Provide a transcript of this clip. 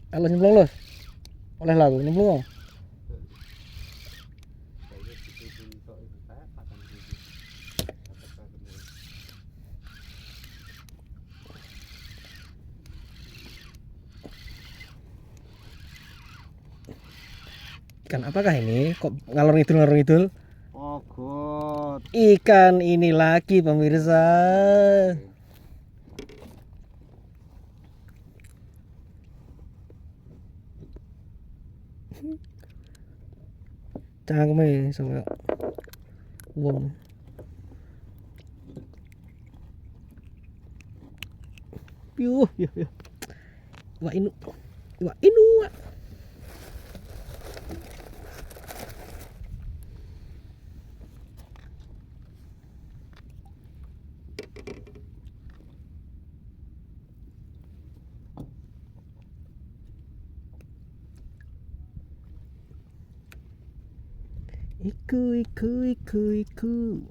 Kalau nyemplung los, oleh lagu nyemplung. Ikan apakah ini? Kok ngalor ngidul? Oh god. Ikan ini lagi pemirsa. Cangkeme sama wong. Yuh, yuh, yuh. Wah inu. Wah inu. Iku, iku, iku, iku.